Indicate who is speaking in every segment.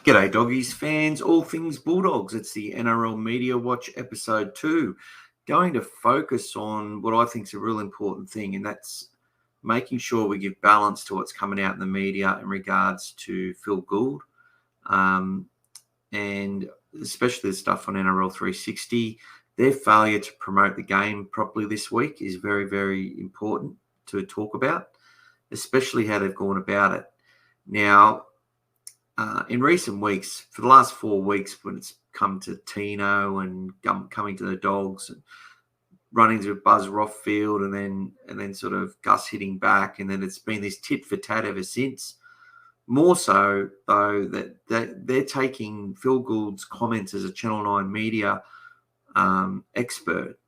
Speaker 1: G'day, doggies fans, all things Bulldogs. It's the NRL Media Watch Ep2. Going to focus on what I think is a real important thing, and that's making sure we give balance to what's coming out in the media in regards to Phil Gould, and especially the stuff on NRL360. Their failure to promote the game properly this week is very, very important to talk about, especially how they've gone about it. Now, in recent weeks, for the last 4 weeks, when it's come to Tino and coming to the Dogs and running to Buzz Rothfield and then sort of Gus hitting back, and then it's been this tit for tat ever since. More so, though, that they're taking Phil Gould's comments as a Channel 9 media expert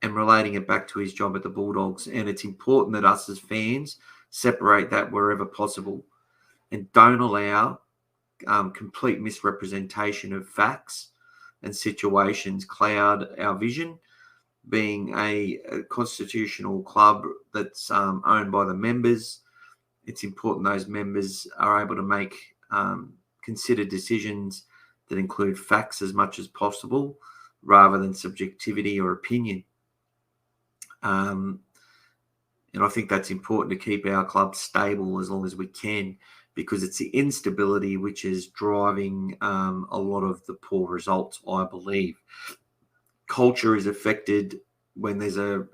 Speaker 1: and relating it back to his job at the Bulldogs. And it's important that us as fans separate that wherever possible and don't allow complete misrepresentation of facts and situations cloud our vision. Being a constitutional club that's owned by the members, it's important those members are able to make considered decisions that include facts as much as possible rather than subjectivity or opinion. And I think that's important to keep our club stable as long as we can, because it's the instability which is driving a lot of the poor results, I believe. Culture is affected when there's a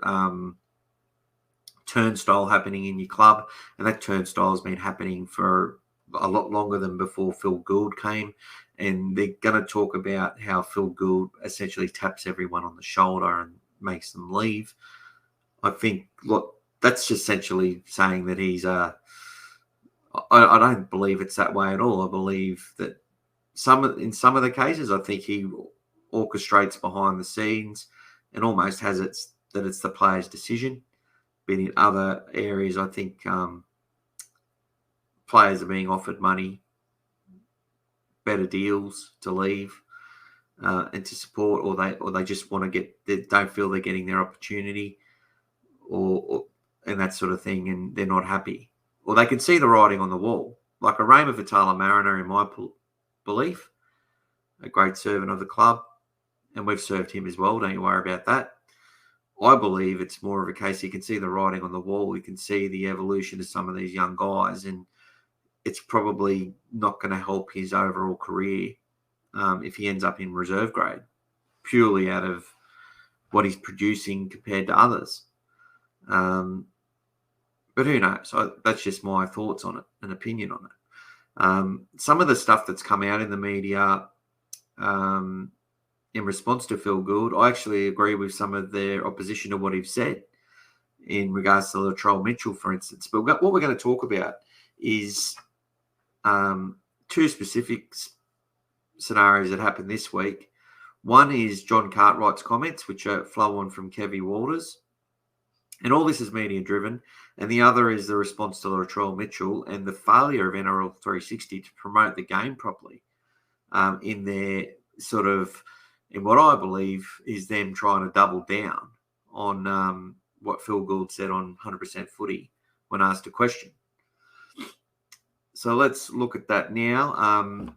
Speaker 1: turnstile happening in your club, and that turnstile has been happening for a lot longer than before Phil Gould came. And they're going to talk about how Phil Gould essentially taps everyone on the shoulder and makes them leave. I think, look, that's essentially saying that he's I don't believe it's that way at all. I believe that in some of the cases, I think he orchestrates behind the scenes and almost has it's the player's decision. But in other areas, I think players are being offered money, better deals to leave and to support, or they just want to they don't feel they're getting their opportunity, and that sort of thing, and they're not happy. Or they can see the writing on the wall, like a Raymer Vitala Mariner, in my belief, a great servant of the club, and we've served him as well, don't you worry about that. I believe it's more of a case you can see the writing on the wall, you can see the evolution of some of these young guys, and it's probably not going to help his overall career if he ends up in reserve grade, purely out of what he's producing compared to others. But who knows? So that's just my thoughts on it, an opinion on it. Some of the stuff that's come out in the media in response to Phil Gould, I actually agree with some of their opposition to what he's said in regards to Latrell Mitchell, for instance. But what we're going to talk about is two specific scenarios that happened this week. One is John Cartwright's comments, which are flow on from Kevy Walters. And all this is media-driven. And the other is the response to Latrell Mitchell and the failure of NRL360 to promote the game properly in their sort of, in what I believe is them trying to double down on what Phil Gould said on 100% footy when asked a question. So let's look at that now.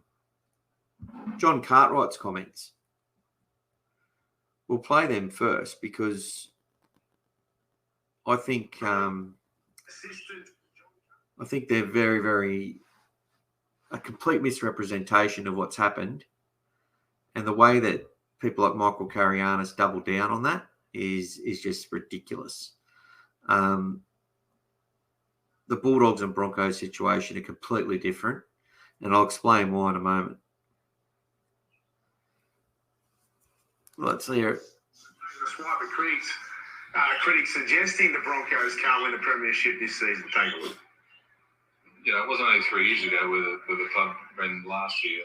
Speaker 1: John Cartwright's comments. We'll play them first because I think they're very, very a complete misrepresentation of what's happened, and the way that people like Michael Carianis double down on that is just ridiculous. The Bulldogs and Broncos situation are completely different, and I'll explain why in a moment. Let's hear it.
Speaker 2: Despite the critics suggesting the Broncos can't win a premiership this season, take a look.
Speaker 3: You know, it wasn't only 3 years ago where the club ran last year.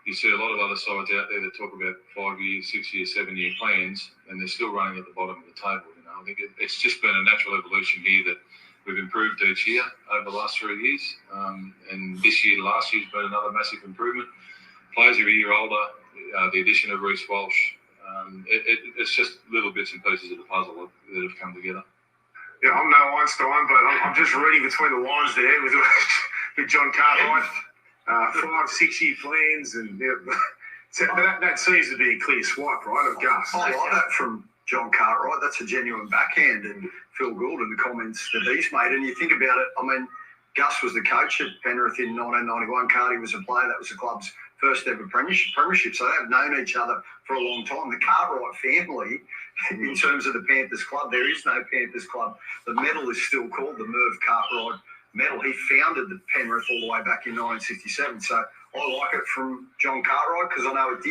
Speaker 3: You see a lot of other sides out there that talk about 5-year, 6-year, 7-year plans, and they're still running at the bottom of the table. You know, I think it's just been a natural evolution here that we've improved each year over the last 3 years, and this year, last year's been another massive improvement. Players are a year older. The addition of Reece Walsh. It's just little bits and pieces of the puzzle that have come together.
Speaker 2: Yeah, I'm no Einstein, but I'm just reading between the lines there with John Cartwright. 5-6 year plans, and so that seems to be a clear swipe, right, of Gus.
Speaker 4: I like that from John Cartwright. That's a genuine backhand, and Phil Gould and the comments that he's made. And you think about it, I mean, Gus was the coach at Penrith in 1991. Carty was a player. That was the club's first ever premiership. So they've known each other for a long time. The Cartwright family, in terms of the Panthers club, there is no Panthers club. The medal is still called the Merv Cartwright medal. He founded the Penrith all the way back in 1967. So I like it from John Cartwright because I know it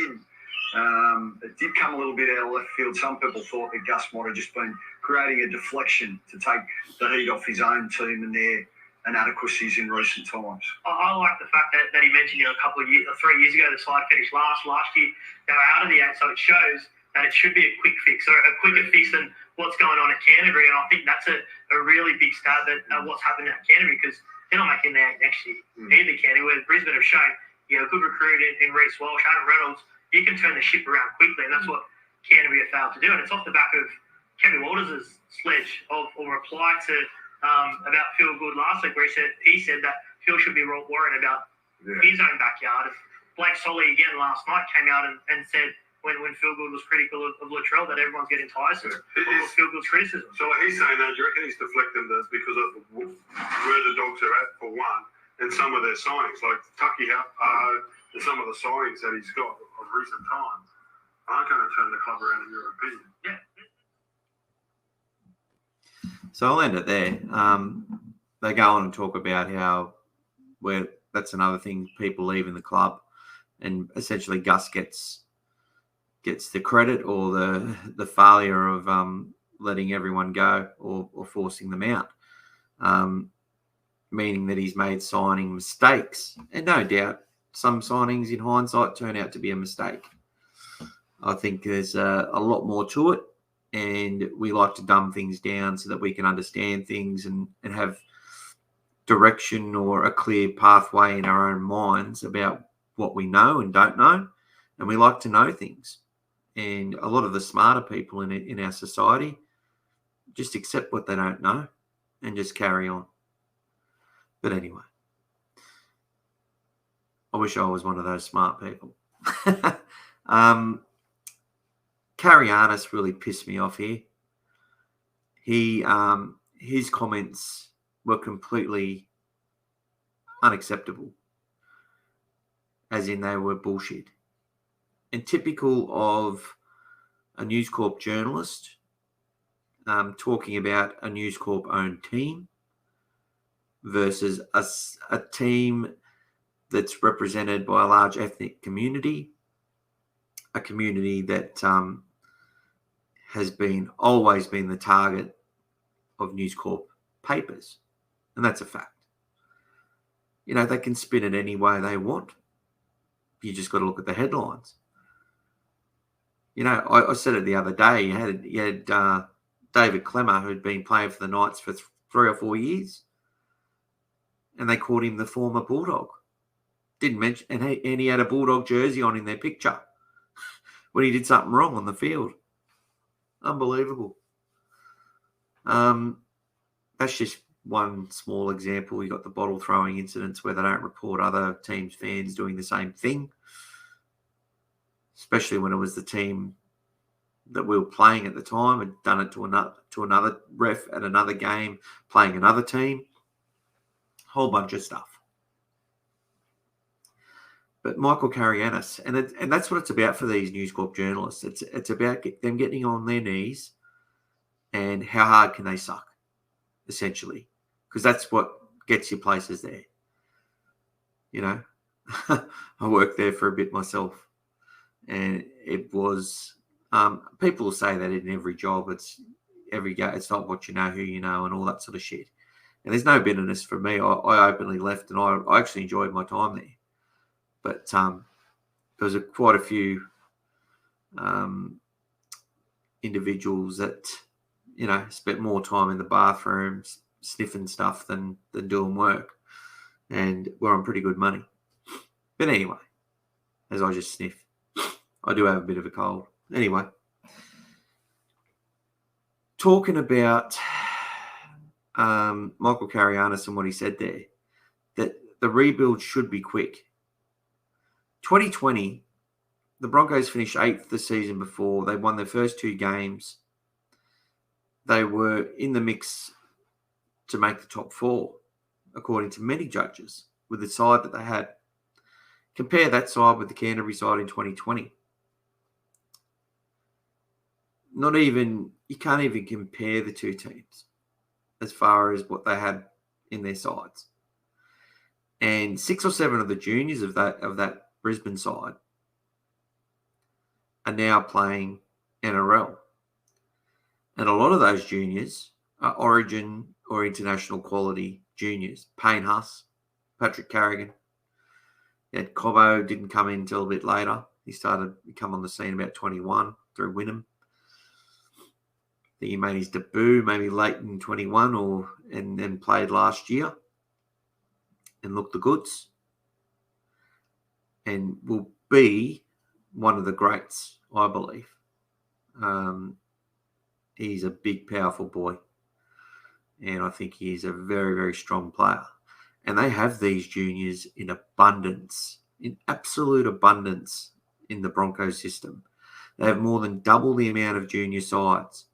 Speaker 4: did come a little bit out of left field. Some people thought that Gus might have just been creating a deflection to take the heat off his own team and their inadequacies in recent times.
Speaker 5: I like the fact that he mentioned, a couple of years, 3 years ago, the side finished last year. They were out of the 8, so it shows that it should be a quick fix, or a quicker fix than what's going on at Canterbury. And I think that's a really big stab at what's happening at Canterbury, because they're not making the 8 next year. Either Canterbury, where Brisbane have shown, a good recruit in Reece Walsh, Adam Reynolds, you can turn the ship around quickly, and that's what Canterbury have failed to do. And it's off the back of Kevin Walters' sledge or reply to about Phil Gould last week, where he said that Phil should be worried about his own backyard. Blake Solly again last night came out and said when Phil Gould was critical of Latrell that everyone's getting tired of Phil Gould's criticism.
Speaker 6: So he's saying that, do you reckon he's deflecting this because of where the Dogs are at, for one, and some of their signings, like Tucky and some of the signings that he's got of recent times aren't going to turn the club around, in your opinion?
Speaker 5: Yeah.
Speaker 1: So I'll end it there. They go on and talk about how that's another thing, people leaving the club, and essentially Gus gets the credit or the failure of letting everyone go or forcing them out, meaning that he's made signing mistakes. And no doubt some signings in hindsight turn out to be a mistake. I think there's a lot more to it. And we like to dumb things down so that we can understand things and have direction or a clear pathway in our own minds about what we know and don't know. And we like to know things. And a lot of the smarter people in our society just accept what they don't know and just carry on. But anyway, I wish I was one of those smart people. Karianis really pissed me off here. His comments were completely unacceptable, as in they were bullshit. And typical of a Newscorp journalist talking about a Newscorp-owned team versus a team that's represented by a large ethnic community, a community that has always been the target of Newscorp papers. And that's a fact. They can spin it any way they want. You just got to look at the headlines. I said it the other day. You had David Clemmer, who'd been playing for the Knights for 3 or 4 years, and they called him the former Bulldog. Didn't mention, and he had a Bulldog jersey on in their picture when he did something wrong on the field. Unbelievable. That's just one small example. You got the bottle throwing incidents where they don't report other teams' fans doing the same thing, especially when it was the team that we were playing at the time had done it to another ref at another game, playing another team. Whole bunch of stuff. But Michael Karianis, and that's what it's about for these News Corp journalists. It's about them getting on their knees and how hard can they suck, essentially, because that's what gets you places there. I worked there for a bit myself, and it was people will say that in every job. It's every day. It's not what you know, who you know, and all that sort of shit. And there's no bitterness for me. I openly left, and I actually enjoyed my time there. But there was quite a few individuals that, spent more time in the bathroom sniffing stuff than doing work, and were on pretty good money. But anyway, as I just sniff, I do have a bit of a cold. Anyway, talking about Michael Karianis and what he said there, that the rebuild should be quick. 2020, the Broncos finished 8th the season before. They won their first 2 games. They were in the mix to make the top 4, according to many judges, with the side that they had. Compare that side with the Canterbury side in 2020. You can't even compare the 2 teams as far as what they had in their sides. And 6 or 7 of the juniors of that Brisbane side are now playing NRL. And a lot of those juniors are Origin or international quality juniors. Payne Huss, Patrick Carrigan. Cobbo didn't come in until a bit later. He started to come on the scene about 21 through Wynnum. I think he made his debut maybe late in 21 and then played last year and looked the goods. And will be one of the greats, I believe. He's a big, powerful boy. And I think he is a very, very strong player. And they have these juniors in abundance, in absolute abundance in the Broncos system. They have more than double the amount of junior sides.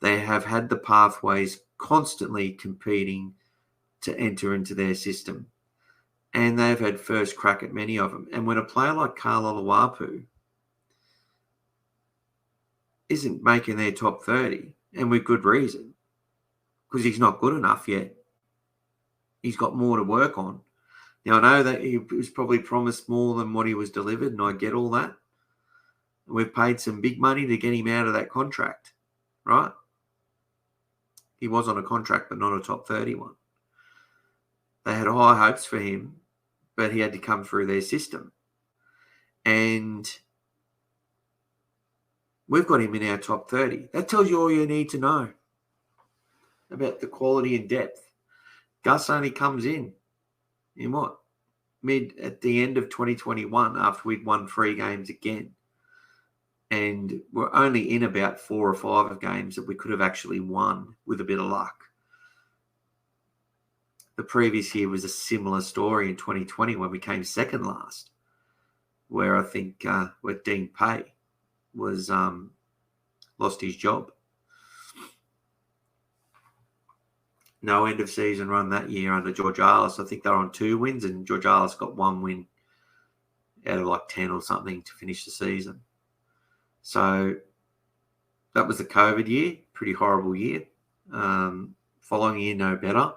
Speaker 1: They have had the pathways constantly competing to enter into their system. And they've had first crack at many of them. And when a player like Karl Oluwapu isn't making their top 30, and with good reason, because he's not good enough yet. He's got more to work on. Now, I know that he was probably promised more than what he was delivered, and I get all that. And we've paid some big money to get him out of that contract, right? He was on a contract, but not a top 30 one. They had high hopes for him, but he had to come through their system. And we've got him in our top 30. That tells you all you need to know about the quality and depth. Gus only comes in what? At the end of 2021 after we'd won 3 games again. And we're only in about 4 or 5 of games that we could have actually won with a bit of luck. The previous year was a similar story in 2020 when we came second last, where I think where Dean Pay was lost his job. No end of season run that year under George Arliss. I think they're on 2 wins, and George Arliss got 1 win out of like 10 or something to finish the season. So that was the COVID year, pretty horrible year. Following year, no better.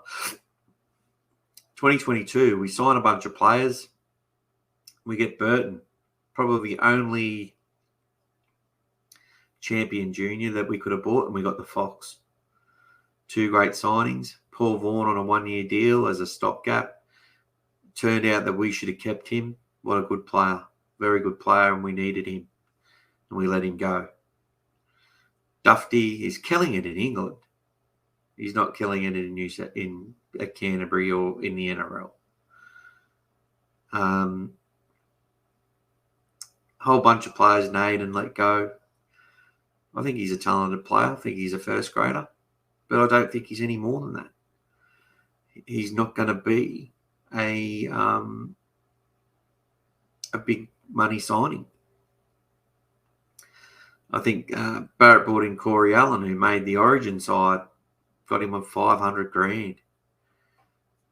Speaker 1: 2022, we sign a bunch of players. We get Burton, probably the only champion junior that we could have bought, and we got the Fox. 2 great signings. Paul Vaughan on a 1-year deal as a stopgap. Turned out that we should have kept him. What a good player. Very good player, and we needed him. And we let him go. Dufty is killing it in England. He's not killing it in Canterbury or in the NRL. Whole bunch of players named and let go. I think he's a talented player. I think he's a first grader. But I don't think he's any more than that. He's not going to be a big money signing. I think Barrett brought in Corey Allen, who made the Origin side, got him on $500,000.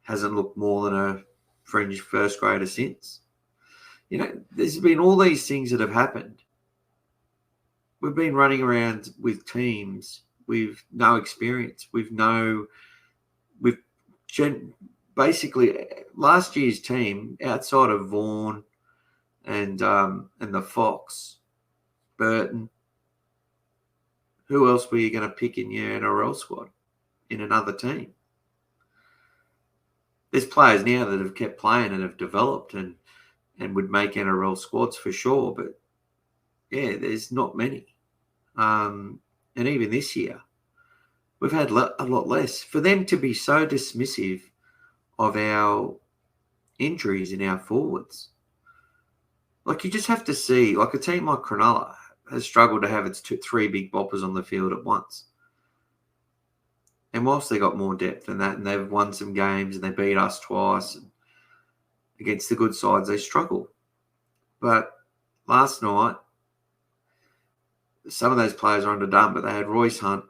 Speaker 1: Hasn't looked more than a fringe first grader since. You know, there's been all these things that have happened. We've been running around with teams with no experience. Basically last year's team outside of Vaughan and the Fox, Burton. Who else were you going to pick in your NRL squad in another team? There's players now that have kept playing and have developed and would make NRL squads for sure, but yeah, there's not many. And even this year, we've had a lot less. For them to be so dismissive of our injuries in our forwards, like you just have to see, like a team like Cronulla has struggled to have its 3 big boppers on the field at once. And whilst they got more depth than that, and they've won some games and they beat us twice, and against the good sides, they struggle. But last night, some of those players are underdone, but they had Royce Hunt,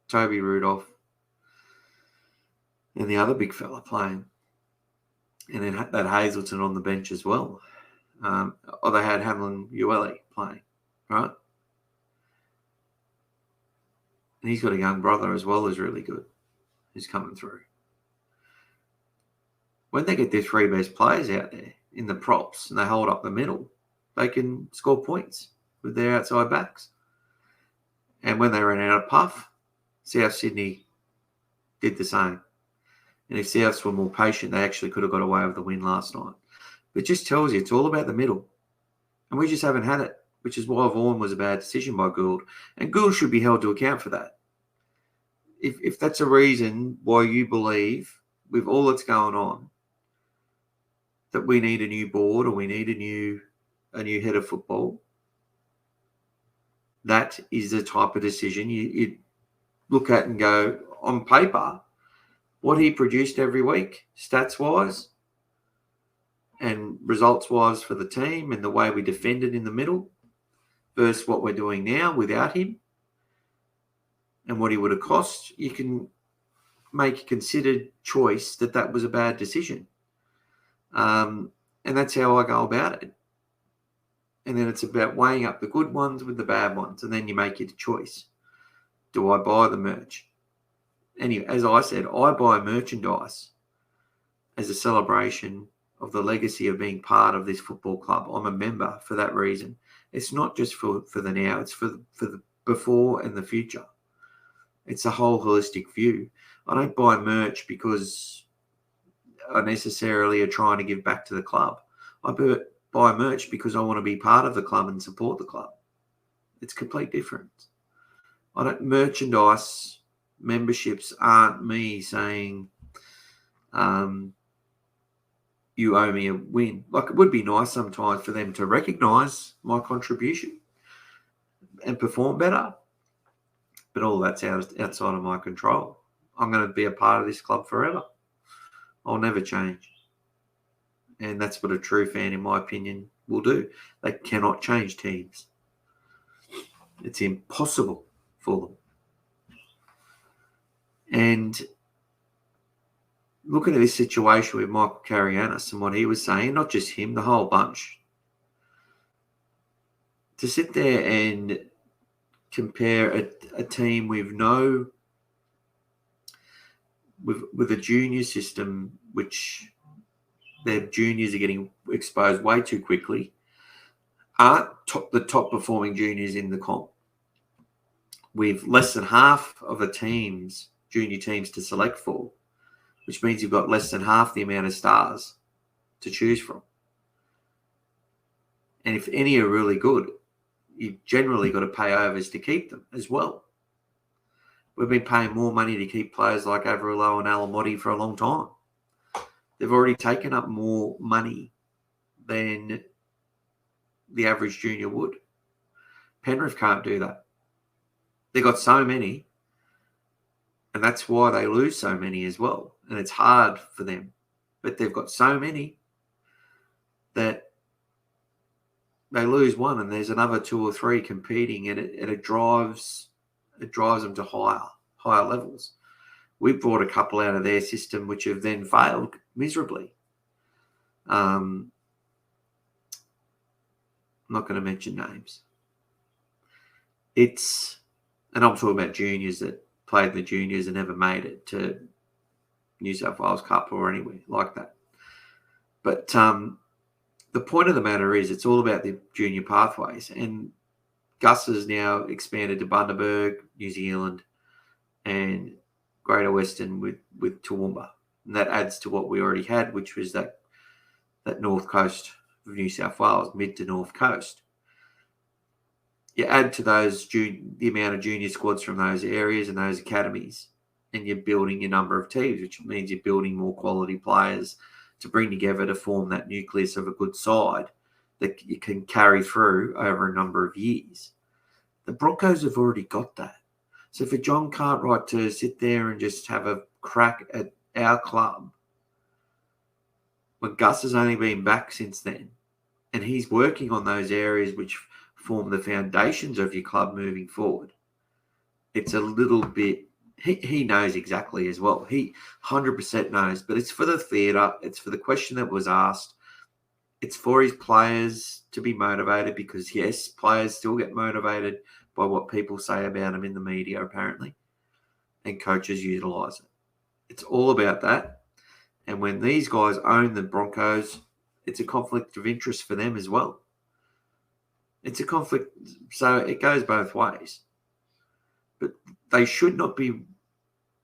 Speaker 1: Toby Rudolph, and the other big fella playing. And then that Hazelton on the bench as well. Or they had Hamlin Ueli playing, right? And he's got a young brother as well who's really good, who's coming through. When they get their three best players out there in the props and they hold up the middle, they can score points with their outside backs. And when they ran out of puff, South Sydney did the same. And if Souths were more patient, they actually could have got away with the win last night. But it just tells you it's all about the middle. And we just haven't had it, which is why Vaughan was a bad decision by Gould. And Gould should be held to account for that. If that's a reason why you believe, with all that's going on, that we need a new board or we need a new head of football, that is the type of decision you look at and go, on paper, what he produced every week, stats-wise and results-wise for the team and the way we defended in the middle versus what we're doing now without him and what he would have cost, you can make a considered choice that was a bad decision. And that's how I go about it. And then it's about weighing up the good ones with the bad ones, and then you make your choice. Do I buy the merch? Anyway, as I said, I buy merchandise as a celebration of the legacy of being part of this football club. I'm a member for that reason. It's not just for the now, it's for the before and the future. It's a whole holistic view. I don't buy merch because I necessarily are trying to give back to the club. I buy merch because I want to be part of the club and support the club. It's completely different. Merchandise memberships aren't me saying, you owe me a win. Like, it would be nice sometimes for them to recognise my contribution and perform better. But all that's outside of my control. I'm going to be a part of this club forever. I'll never change. And that's what a true fan, in my opinion, will do. They cannot change teams. It's impossible for them. And looking at this situation with Michael Carianis and what he was saying, not just him, the whole bunch, to sit there and compare a team with a junior system, which their juniors are getting exposed way too quickly, aren't the top performing juniors in the comp, with less than half of the teams, junior teams, to select for, which means you've got less than half the amount of stars to choose from. And if any are really good, you've generally got to pay overs to keep them as well. We've been paying more money to keep players like Averillo and Alamotti for a long time. They've already taken up more money than the average junior would. Penrith can't do that. They've got so many, and that's why they lose so many as well. And it's hard for them. But they've got so many that they lose one and there's another two or three competing, and it drives them to higher levels. We brought a couple out of their system which have then failed miserably. I'm not going to mention names. And I'm talking about juniors that played in the juniors and never made it to New South Wales Cup or anywhere like that. But the point of the matter is, it's all about the junior pathways. And Gus has now expanded to Bundaberg, New Zealand, and Greater Western with Toowoomba. And that adds to what we already had, which was that north coast of New South Wales, mid to north coast. You add to those the amount of junior squads from those areas and those academies, and you're building your number of teams, which means you're building more quality players to bring together to form that nucleus of a good side that you can carry through over a number of years. The Broncos have already got that. So for John Cartwright to sit there and just have a crack at our club, when Gus has only been back since then, and he's working on those areas which form the foundations of your club moving forward. It's a little bit, he knows exactly as well. He 100% knows, but it's for the theatre. It's for the question that was asked. It's for his players to be motivated because, yes, players still get motivated by what people say about them in the media, apparently, and coaches utilise it. It's all about that. And when these guys own the Broncos, it's a conflict of interest for them as well. It's a conflict, so it goes both ways. But they should not be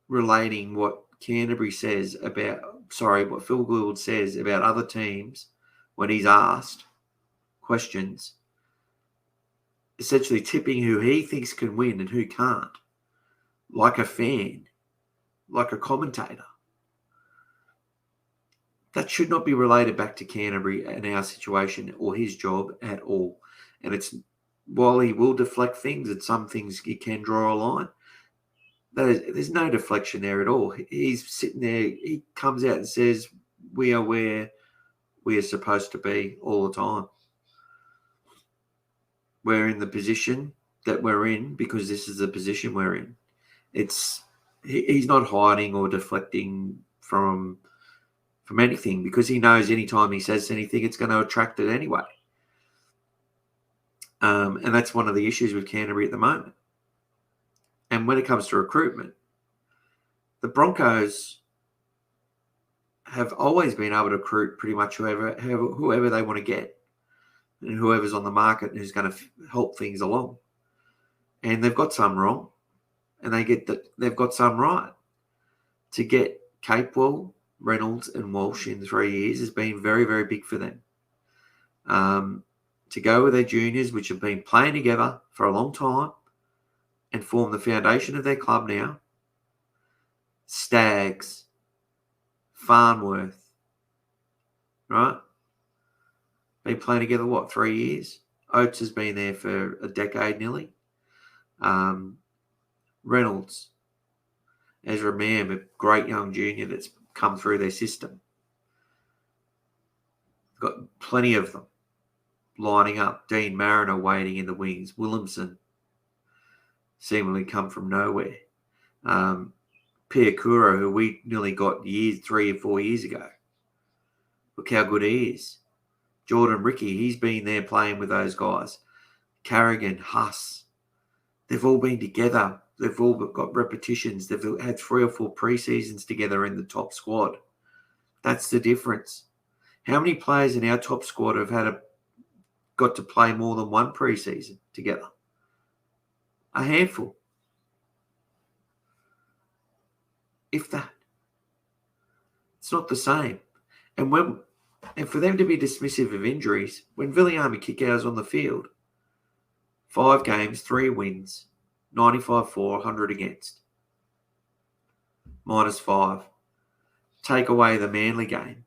Speaker 1: relating what what Phil Gould says about other teams when he's asked questions, essentially tipping who he thinks can win and who can't, like a fan, like a commentator. That should not be related back to Canterbury and our situation or his job at all. And it's, while he will deflect things, and some things he can draw a line, there's no deflection there at all. He's sitting there, he comes out and says, we are where we are supposed to be all the time. We're in the position that we're in because this is the position we're in. He's not hiding or deflecting from anything because he knows anytime he says anything, it's going to attract it anyway. And that's one of the issues with Canterbury at the moment. And when it comes to recruitment, the Broncos have always been able to recruit pretty much whoever they want to get and whoever's on the market and who's going to help things along. And they've got some wrong, and they've got some right. To get Capewell, Reynolds, and Walsh in 3 years has been very, very big for them. To go with their juniors, which have been playing together for a long time and form the foundation of their club now. Staggs, Farnworth, right? Been playing together, 3 years? Oates has been there for a decade nearly. Reynolds, Ezra Mam, a great young junior that's come through their system. Got plenty of them lining up. Dean Mariner waiting in the wings. Williamson seemingly come from nowhere. Piakura, who we nearly got 3 or 4 years ago. Look how good he is. Jordan Ricky, he's been there playing with those guys. Carrigan, Huss, they've all been together. They've all got repetitions. They've had 3 or 4 preseasons together in the top squad. That's the difference. How many players in our top squad have got to play more than 1 preseason together? A handful. If that. It's not the same. And for them to be dismissive of injuries, when Viliame Kikau's on the field, 5 games, 3 wins, 95 for, 100 against, -5. Take away the Manly game,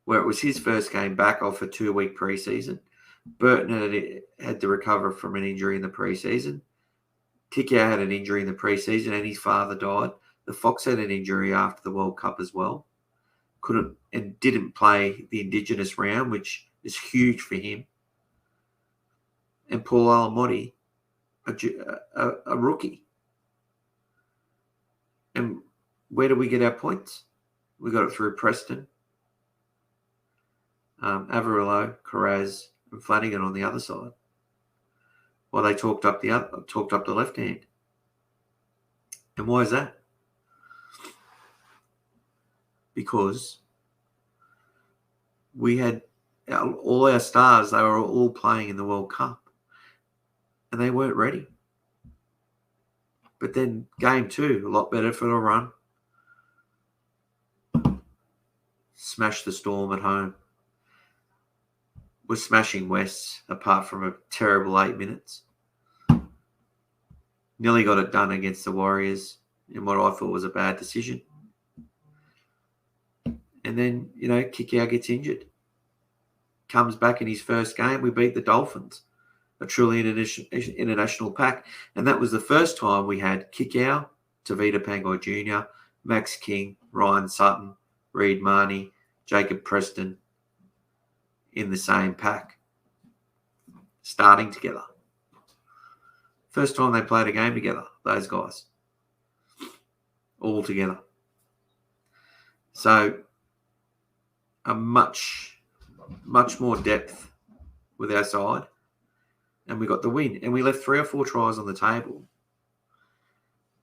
Speaker 1: where it was his first game back off a 2-week preseason. Burton had to recover from an injury in the preseason. Kikau had an injury in the preseason and his father died. The Fox had an injury after the World Cup as well. Didn't play the Indigenous round, which is huge for him. And Paul Alamotti, a rookie. And where do we get our points? We got it through Preston, Averillo, Carraz, and Flanagan on the other side. While they talked up the left hand. And why is that? Because we had all our stars, they were all playing in the World Cup. And they weren't ready. But then game 2, a lot better for the run. Smashed the Storm at home. Was smashing West apart from a terrible 8 minutes. Nearly got it done against the Warriors in what I thought was a bad decision. And then, Kikau gets injured. Comes back in his first game. We beat the Dolphins, a truly international pack. And that was the first time we had Kikau, Tavita Pangai Jr., Max King, Ryan Sutton, Reed Marnie, Jacob Preston in the same pack, starting together. First time they played a game together, those guys, all together. So a much more depth with our side, and we got the win. And we left 3 or 4 tries on the table,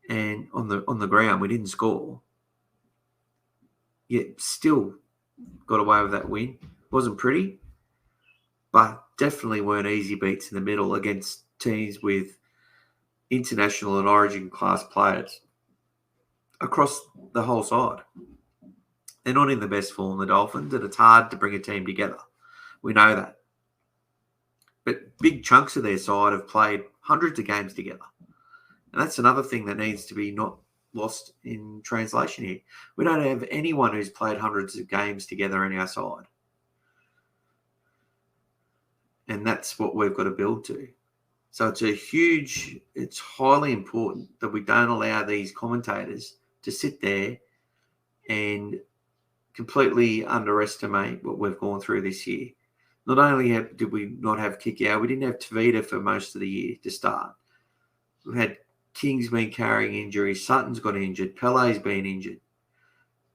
Speaker 1: and on the ground we didn't score. Yet still got away with that win. Wasn't pretty, but definitely weren't easy beats in the middle against teams with international and origin class players across the whole side. They're not in the best form, the Dolphins, and it's hard to bring a team together. We know that. But big chunks of their side have played hundreds of games together. And that's another thing that needs to be not lost in translation here. We don't have anyone who's played hundreds of games together in our side. And that's what we've got to build to. So it's highly important that we don't allow these commentators to sit there and completely underestimate what we've gone through this year. Not only did we not have Kikau, we didn't have Tavita for most of the year to start. We've had King's been carrying injuries, Sutton's got injured, Pele's been injured,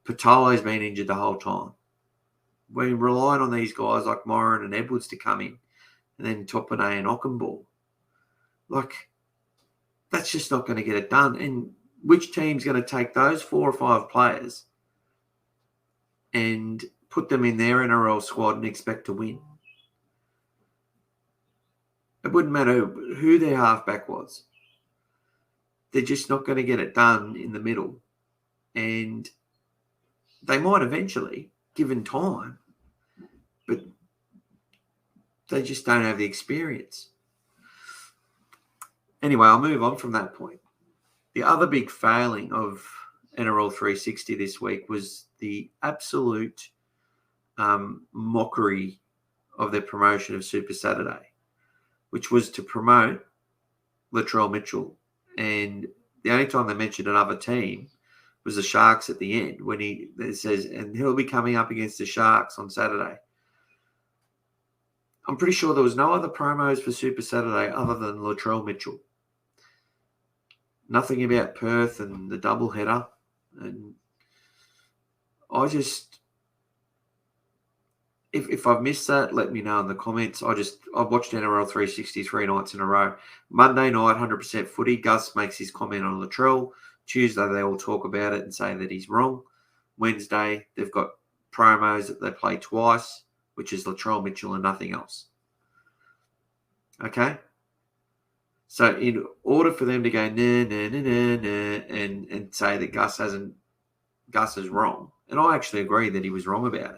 Speaker 1: Patolo's been injured the whole time. We're relying on these guys like Moran and Edwards to come in, and then Topane and Ockenball. Like, that's just not going to get it done. And which team's going to take those 4 or 5 players and put them in their NRL squad and expect to win? It wouldn't matter who their halfback was. They're just not going to get it done in the middle. And they might eventually, given time, but they just don't have the experience. Anyway, I'll move on from that point. The other big failing of NRL 360 this week was the absolute mockery of their promotion of Super Saturday, which was to promote Latrell Mitchell. And the only time they mentioned another team was the Sharks at the end, when it says, and he'll be coming up against the Sharks on Saturday. I'm pretty sure there was no other promos for Super Saturday other than Latrell Mitchell. Nothing about Perth and the doubleheader. And I just, if I've missed that, let me know in the comments. I've watched NRL 360 3 nights in a row. Monday night, 100% footy. Gus makes his comment on Latrell. Tuesday, they all talk about it and say that he's wrong. Wednesday, they've got promos that they play twice, which is Latrell Mitchell and nothing else. Okay? So in order for them to go and say that Gus is wrong, and I actually agree that he was wrong about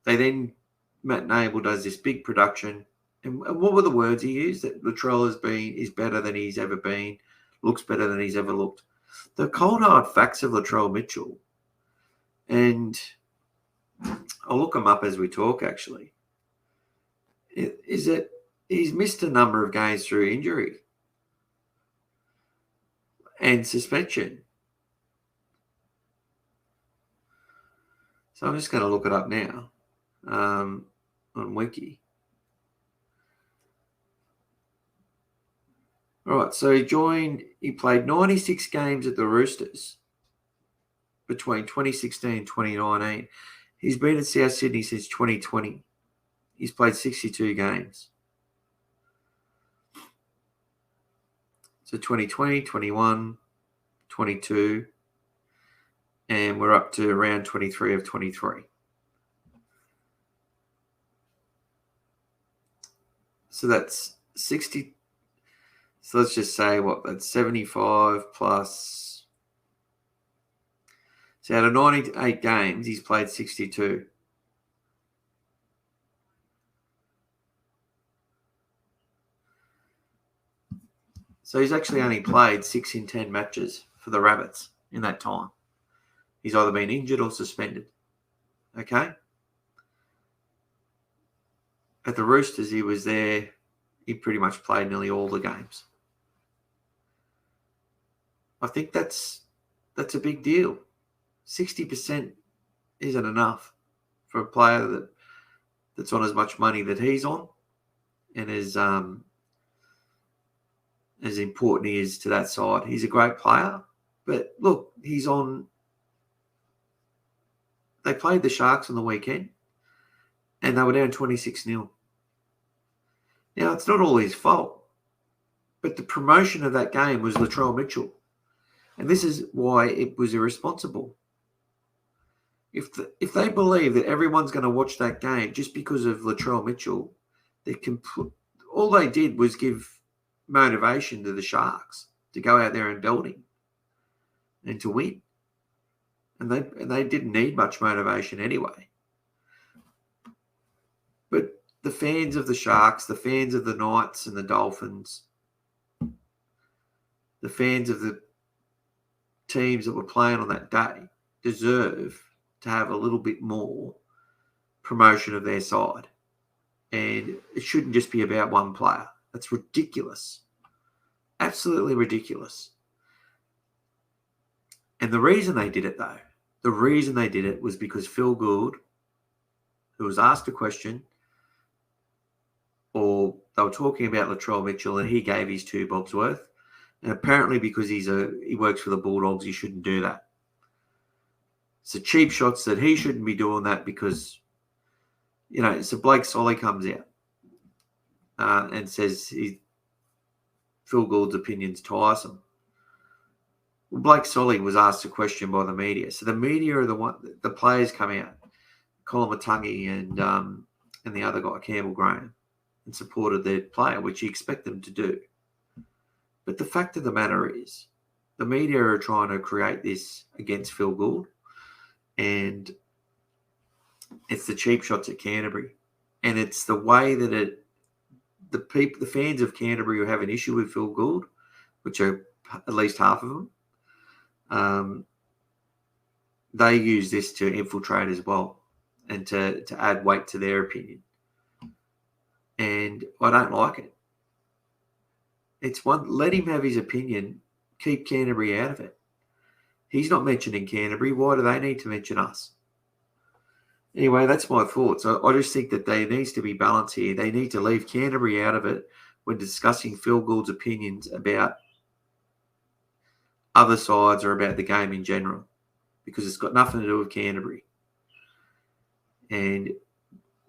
Speaker 1: it. Matt Nable does this big production, and what were the words he used? That Latrell is better than he's ever been, looks better than he's ever looked. The cold hard facts of Latrell Mitchell, and I'll look them up as we talk. Actually, is that he's missed a number of games through injury and suspension. So I'm just going to look it up now on Wiki. All right, so he played 96 games at the Roosters between 2016 and 2019. He's been at South Sydney since 2020. He's played 62 games. So 2020, 21, 22, and we're up to around 23 of 23. So that's 60. So let's just say that's 75 plus. So out of 98 games, he's played 62. So he's actually only played 6 in 10 matches for the Rabbits in that time. He's either been injured or suspended. Okay? At the Roosters, he was there. He pretty much played nearly all the games. I think that's a big deal. 60% isn't enough for a player that that's on as much money that he's on, and as important he is to that side. He's a great player, but look, he's on. They played the Sharks on the weekend, and they were down 26-0. Now, it's not all his fault, but the promotion of that game was Latrell Mitchell, and this is why it was irresponsible. If they believe that everyone's going to watch that game just because of Latrell Mitchell, all they did was give motivation to the Sharks to go out there and build him and to win. And they didn't need much motivation anyway. But the fans of the Sharks, the fans of the Knights and the Dolphins, the fans of the teams that were playing on that day deserve to have a little bit more promotion of their side. And it shouldn't just be about one player. That's ridiculous. Absolutely ridiculous. And the reason they did it, though, was because Phil Gould, who was asked a question, or they were talking about Latrell Mitchell, and he gave his 2 bobs worth. And apparently because he works for the Bulldogs, he shouldn't do that. So cheap shots that he shouldn't be doing that because, so Blake Solly comes out and says Phil Gould's opinion's tiresome. Well, Blake Solly was asked a question by the media. So the media are the players come out, Colin Matungi and the other guy, Campbell Graham, and supported their player, which you expect them to do. But the fact of the matter is, the media are trying to create this against Phil Gould, and it's the cheap shots at Canterbury, and it's the way that the fans of Canterbury who have an issue with Phil Gould, which are at least half of them, they use this to infiltrate as well and to add weight to their opinion. And I don't like it. Let him have his opinion, keep Canterbury out of it. He's not mentioning Canterbury. Why do they need to mention us? Anyway, that's my thoughts. I just think that there needs to be balance here. They need to leave Canterbury out of it when discussing Phil Gould's opinions about other sides or about the game in general, because it's got nothing to do with Canterbury. And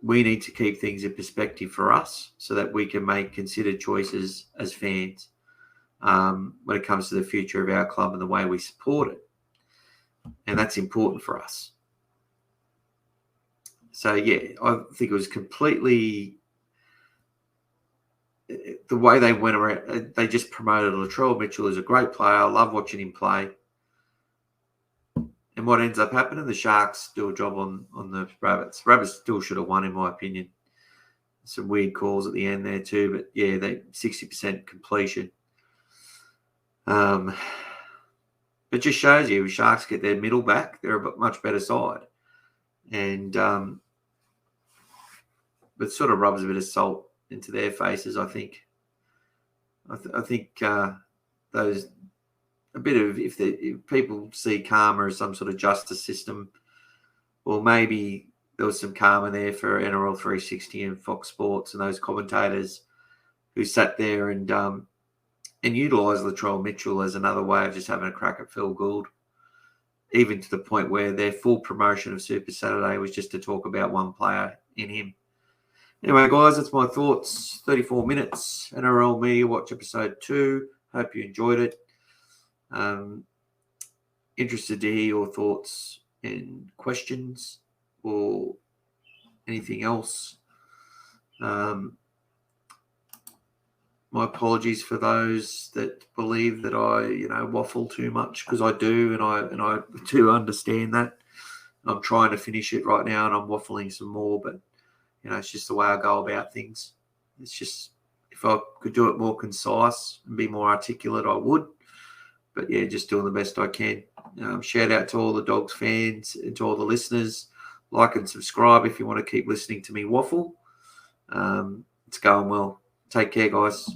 Speaker 1: we need to keep things in perspective for us so that we can make considered choices as fans when it comes to the future of our club and the way we support it. And that's important for us. So, yeah, I think it was completely the way they went around. They just promoted Latrell Mitchell as a great player. I love watching him play. And what ends up happening, the Sharks do a job on the Rabbits. Rabbits still should have won, in my opinion. Some weird calls at the end there too, but yeah, they 60% completion. It just shows you, if Sharks get their middle back, they're a much better side. And but sort of rubs a bit of salt into their faces, I think. I think those a bit of if people see karma as some sort of justice system, or maybe there was some karma there for NRL360 and Fox Sports and those commentators who sat there and utilised Latrell Mitchell as another way of just having a crack at Phil Gould, even to the point where their full promotion of Super Saturday was just to talk about one player in him. Anyway, guys, that's my thoughts. 34 minutes, NRL Media Watch Episode 2. Hope you enjoyed it. Interested to hear your thoughts and questions or anything else. My apologies for those that believe that I, waffle too much, because I do, and I do understand that. I'm trying to finish it right now, and I'm waffling some more, but it's just the way I go about things. It's just, if I could do it more concise and be more articulate, I would. But yeah, just doing the best I can. Shout out to all the Dogs fans and to all the listeners. Like and subscribe if you want to keep listening to me waffle. It's going well. Take care, guys.